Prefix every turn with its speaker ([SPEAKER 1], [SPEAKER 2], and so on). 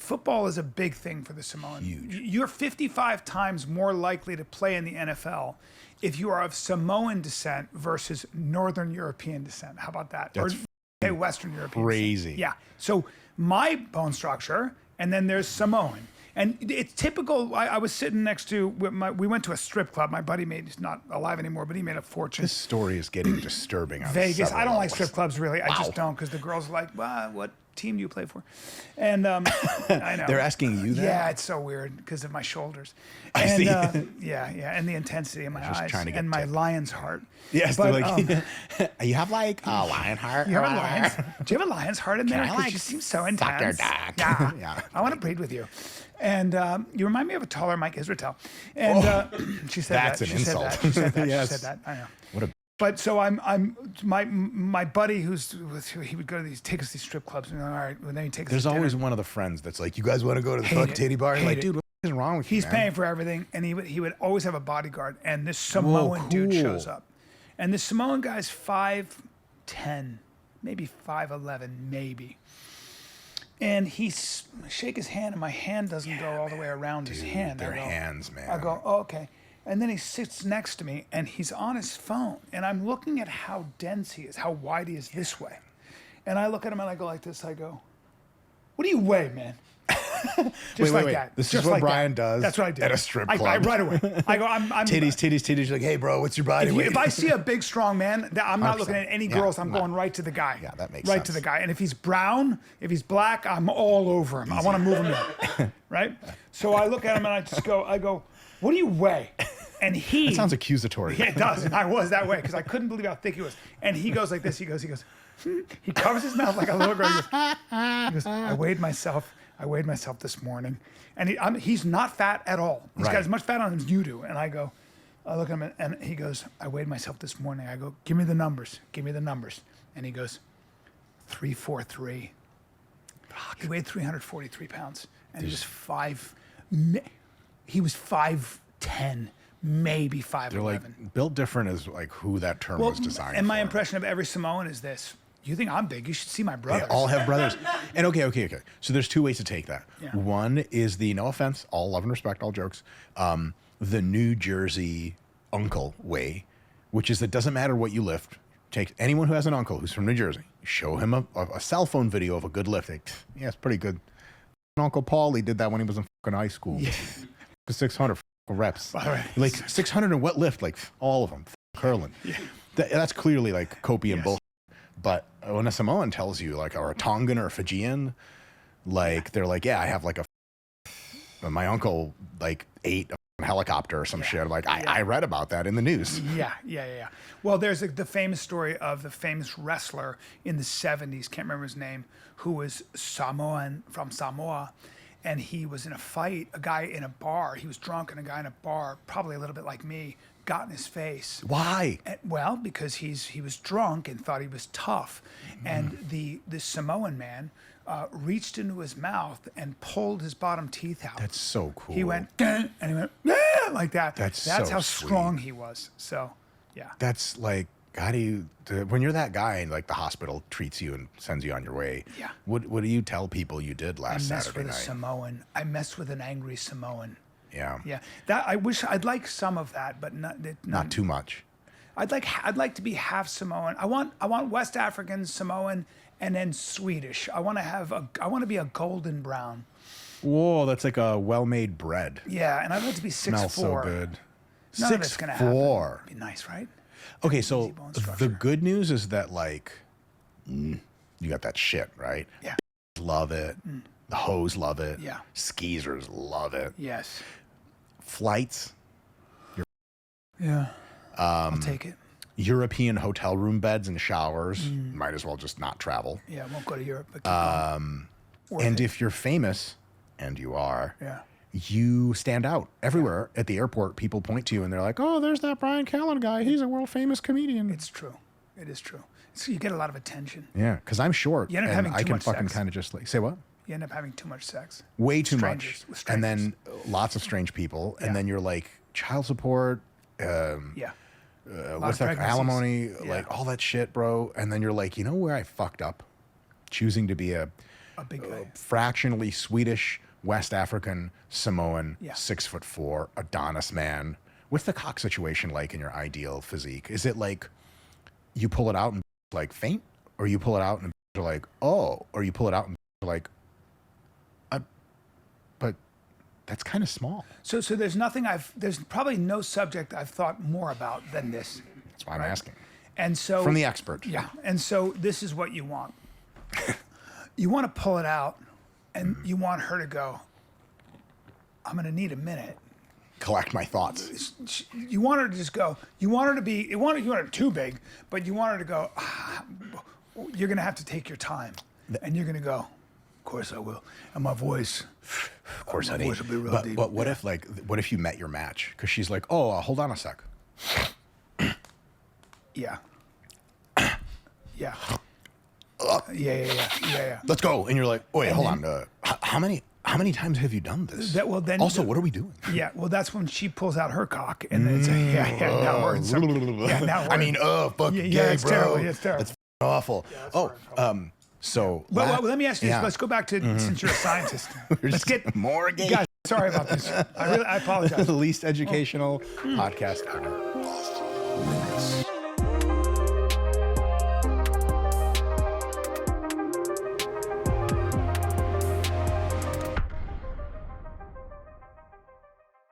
[SPEAKER 1] football is a big thing for the Samoan.
[SPEAKER 2] Huge.
[SPEAKER 1] You're 55 times more likely to play in the NFL if you are of Samoan descent versus Northern European descent. How about that?
[SPEAKER 2] That's
[SPEAKER 1] or Western European
[SPEAKER 2] crazy.
[SPEAKER 1] descent. Yeah. So my bone structure, and then there's Samoan. And it's typical. I was sitting next to, we went to a strip club. My buddy he's not alive anymore, but he made a fortune.
[SPEAKER 2] This story is getting disturbing. On
[SPEAKER 1] Vegas. I don't like
[SPEAKER 2] levels.
[SPEAKER 1] strip clubs really. I just don't, because the girls are like, well, what team do you play for? And I know.
[SPEAKER 2] They're asking you that?
[SPEAKER 1] Yeah, it's so weird because of my shoulders.
[SPEAKER 2] I
[SPEAKER 1] And,
[SPEAKER 2] see.
[SPEAKER 1] yeah, and the intensity in my
[SPEAKER 2] Just
[SPEAKER 1] eyes
[SPEAKER 2] trying to get
[SPEAKER 1] and my
[SPEAKER 2] tips.
[SPEAKER 1] lion's heart.
[SPEAKER 2] Yes,
[SPEAKER 1] But,
[SPEAKER 2] they're like, you have like a lion heart?
[SPEAKER 1] You have a lion's? Do you have a lion's heart in there?
[SPEAKER 2] I,
[SPEAKER 1] 'Cause
[SPEAKER 2] like,
[SPEAKER 1] you seem so
[SPEAKER 2] suck your
[SPEAKER 1] intense.
[SPEAKER 2] dick?
[SPEAKER 1] Yeah.
[SPEAKER 2] Yeah.
[SPEAKER 1] I want to breed with you. And you remind me of a taller Mike Israetel. And she said
[SPEAKER 2] That's
[SPEAKER 1] that.
[SPEAKER 2] an
[SPEAKER 1] She said
[SPEAKER 2] insult.
[SPEAKER 1] that. She said that.
[SPEAKER 2] Yes.
[SPEAKER 1] She said that. I know.
[SPEAKER 2] What a
[SPEAKER 1] But so my buddy he would go to take us to these strip clubs, and all right, well, then he takes us
[SPEAKER 2] There's
[SPEAKER 1] to dinner.
[SPEAKER 2] always one of the friends that's like, you guys want to go to the
[SPEAKER 1] Hate
[SPEAKER 2] fuck
[SPEAKER 1] it.
[SPEAKER 2] titty bar? You're
[SPEAKER 1] Hate
[SPEAKER 2] like,
[SPEAKER 1] it.
[SPEAKER 2] dude, what is wrong with you,
[SPEAKER 1] He's
[SPEAKER 2] man?
[SPEAKER 1] paying for everything, and he would always have a bodyguard, and this Samoan dude
[SPEAKER 2] cool.
[SPEAKER 1] shows up, and this Samoan guy's 5'10", maybe 5'11", maybe. And shake his hand, and my hand doesn't go all the way around his hand.
[SPEAKER 2] Their
[SPEAKER 1] I go,
[SPEAKER 2] hands, man.
[SPEAKER 1] I go, oh, okay. And then he sits next to me, and he's on his phone, and I'm looking at how dense he is, how wide he is this way. And I look at him, and I go like this. I go, what do you weigh, man? Just like that.
[SPEAKER 2] This
[SPEAKER 1] Just
[SPEAKER 2] is what
[SPEAKER 1] like
[SPEAKER 2] Bryan
[SPEAKER 1] that.
[SPEAKER 2] does
[SPEAKER 1] That's what I do.
[SPEAKER 2] at a strip
[SPEAKER 1] I
[SPEAKER 2] club.
[SPEAKER 1] right away. I go, I'm
[SPEAKER 2] Titties. You're like, hey, bro, what's your body weight?
[SPEAKER 1] if I see a big, strong man, I'm not
[SPEAKER 2] 100%.
[SPEAKER 1] looking at any
[SPEAKER 2] Yeah,
[SPEAKER 1] girls. I'm
[SPEAKER 2] no.
[SPEAKER 1] going right to the guy.
[SPEAKER 2] Yeah, that makes
[SPEAKER 1] right
[SPEAKER 2] sense.
[SPEAKER 1] to the guy. And if he's brown, if he's black, I'm all over him. I want to move him in. Right? So I look at him and I go, what do you weigh? And he
[SPEAKER 2] That sounds accusatory.
[SPEAKER 1] Yeah, it does. And I was that way because I couldn't believe how thick he was. And he goes like this. He goes. He covers his mouth like a little girl. He goes, I weighed myself this morning, and he's not fat at all. He's got
[SPEAKER 2] Right.
[SPEAKER 1] as much fat on him as you do. And I look at him, and he goes, I weighed myself this morning. I go, give me the numbers. And he goes, 343. He weighed 343 pounds, and he was 5'10", maybe 5'11".
[SPEAKER 2] They're like, built different is like who that term was designed
[SPEAKER 1] and my
[SPEAKER 2] for.
[SPEAKER 1] impression of every Samoan is this: you think I'm big? You should see my brothers.
[SPEAKER 2] They all have brothers. And okay. So there's two ways to take that.
[SPEAKER 1] Yeah.
[SPEAKER 2] One is the, no offense, all love and respect, all jokes, the New Jersey uncle way, which is it doesn't matter what you lift. Take anyone who has an uncle who's from New Jersey, show him a cell phone video of a good lift. Yeah, it's pretty good. Uncle Paul, he did that when he was in fucking high school.
[SPEAKER 1] Yeah.
[SPEAKER 2] 600 reps.
[SPEAKER 1] All right.
[SPEAKER 2] Like 600 and what lift? Like all of them. Curling. Yeah. That's clearly like copium bullshit. But when a Samoan tells you, like, or a Tongan or a Fijian, like, they're like, yeah, I have like my uncle, like, ate a helicopter or some shit. I'm like, I read about that in the news.
[SPEAKER 1] Yeah. Well, there's the famous story of the famous wrestler in the 70s, can't remember his name, who was Samoan, from Samoa, and he was in a fight, a guy in a bar, he was drunk, and a guy in a bar, probably a little bit like me, got in his face.
[SPEAKER 2] Why?
[SPEAKER 1] Well, because he was drunk and thought he was tough, and the Samoan man reached into his mouth and pulled his bottom teeth out.
[SPEAKER 2] That's so cool.
[SPEAKER 1] He went, and he went, yeah, like that.
[SPEAKER 2] That's so
[SPEAKER 1] how
[SPEAKER 2] sweet.
[SPEAKER 1] strong he was. So, yeah.
[SPEAKER 2] That's like, how do you, when you're that guy and like the hospital treats you and sends you on your way,
[SPEAKER 1] Yeah.
[SPEAKER 2] what do you tell people you did last
[SPEAKER 1] I messed
[SPEAKER 2] Saturday
[SPEAKER 1] with a
[SPEAKER 2] night?
[SPEAKER 1] Samoan. I messed with an angry Samoan.
[SPEAKER 2] Yeah.
[SPEAKER 1] Yeah. That I'd like some of that, but
[SPEAKER 2] Not too much.
[SPEAKER 1] I'd like to be half Samoan. I want West African, Samoan, and then Swedish. I want to be a golden brown.
[SPEAKER 2] Whoa, that's like a well-made bread.
[SPEAKER 1] Yeah, and I'd like to be 6'4".
[SPEAKER 2] Smells so good.
[SPEAKER 1] None of it's gonna happen.
[SPEAKER 2] 6'4".
[SPEAKER 1] Be nice, right?
[SPEAKER 2] Okay,
[SPEAKER 1] Easy
[SPEAKER 2] so
[SPEAKER 1] bone
[SPEAKER 2] the
[SPEAKER 1] structure.
[SPEAKER 2] good news is that like, you got that shit, right?
[SPEAKER 1] Yeah.
[SPEAKER 2] Love it. The hoes love it.
[SPEAKER 1] Yeah.
[SPEAKER 2] Skeezers love it.
[SPEAKER 1] Yes.
[SPEAKER 2] Flights,
[SPEAKER 1] Yeah. I'll take it.
[SPEAKER 2] European hotel room beds and showers, might as well just not travel.
[SPEAKER 1] Yeah, I won't go to Europe. But keep going. Worth
[SPEAKER 2] And
[SPEAKER 1] it.
[SPEAKER 2] if you're famous, and you are,
[SPEAKER 1] Yeah.
[SPEAKER 2] you stand out everywhere. At the airport, people point to you and they're like, oh, there's that Bryan Callen guy. He's a world famous comedian.
[SPEAKER 1] It's true. It is true. So you get a lot of attention.
[SPEAKER 2] Yeah, because I'm short
[SPEAKER 1] You end up
[SPEAKER 2] and
[SPEAKER 1] having
[SPEAKER 2] I
[SPEAKER 1] too
[SPEAKER 2] can
[SPEAKER 1] much
[SPEAKER 2] fucking
[SPEAKER 1] sex.
[SPEAKER 2] kind of just like, say what?
[SPEAKER 1] You end up having too much sex.
[SPEAKER 2] Way too
[SPEAKER 1] Strangers,
[SPEAKER 2] much.
[SPEAKER 1] with
[SPEAKER 2] And then
[SPEAKER 1] strangers.
[SPEAKER 2] lots of strange people.
[SPEAKER 1] Yeah.
[SPEAKER 2] And then you're like, child support,
[SPEAKER 1] Yeah.
[SPEAKER 2] what's that,
[SPEAKER 1] pregnancies.
[SPEAKER 2] alimony,
[SPEAKER 1] Yeah.
[SPEAKER 2] like all that shit, bro. And then you're like, you know where I fucked up? Choosing to be a
[SPEAKER 1] A big guy.
[SPEAKER 2] fractionally Swedish, West African, Samoan,
[SPEAKER 1] Yeah.
[SPEAKER 2] 6'4", Adonis man. What's the cock situation like in your ideal physique? Is it like you pull it out and like faint, or you pull it out and you're like, oh, or you pull it out and you're like, but that's kind of small.
[SPEAKER 1] So there's nothing there's probably no subject I've thought more about than this.
[SPEAKER 2] That's why I'm asking.
[SPEAKER 1] And so
[SPEAKER 2] From the expert.
[SPEAKER 1] Yeah. And so this is what you want. You want to pull it out and you want her to go, I'm going to need a minute.
[SPEAKER 2] Collect my thoughts.
[SPEAKER 1] You want her to just go, you want her to be, you want her too big, but you want her to go, you're going to have to take your time. And you're going to go, of course I will. And my voice,
[SPEAKER 2] Of course,
[SPEAKER 1] my
[SPEAKER 2] honey.
[SPEAKER 1] voice will be real deep.
[SPEAKER 2] But what if you met your match? Because she's like, oh, hold on a sec.
[SPEAKER 1] Yeah. Yeah. Yeah.
[SPEAKER 2] Let's go. And you're like, oh, wait, hold on. How many times have you done this? What are we doing?
[SPEAKER 1] Yeah, well, that's when she pulls out her cock, and then it's like, now we're in some, now we're
[SPEAKER 2] I mean, fuck,
[SPEAKER 1] yeah, it's
[SPEAKER 2] bro.
[SPEAKER 1] terrible. It's terrible.
[SPEAKER 2] It's awful. So,
[SPEAKER 1] But let me ask you this.
[SPEAKER 2] yeah.
[SPEAKER 1] Let's go back to since you're a scientist. Let's get
[SPEAKER 2] more gay.
[SPEAKER 1] Guys, sorry about this. I apologize.
[SPEAKER 2] The least educational podcast ever.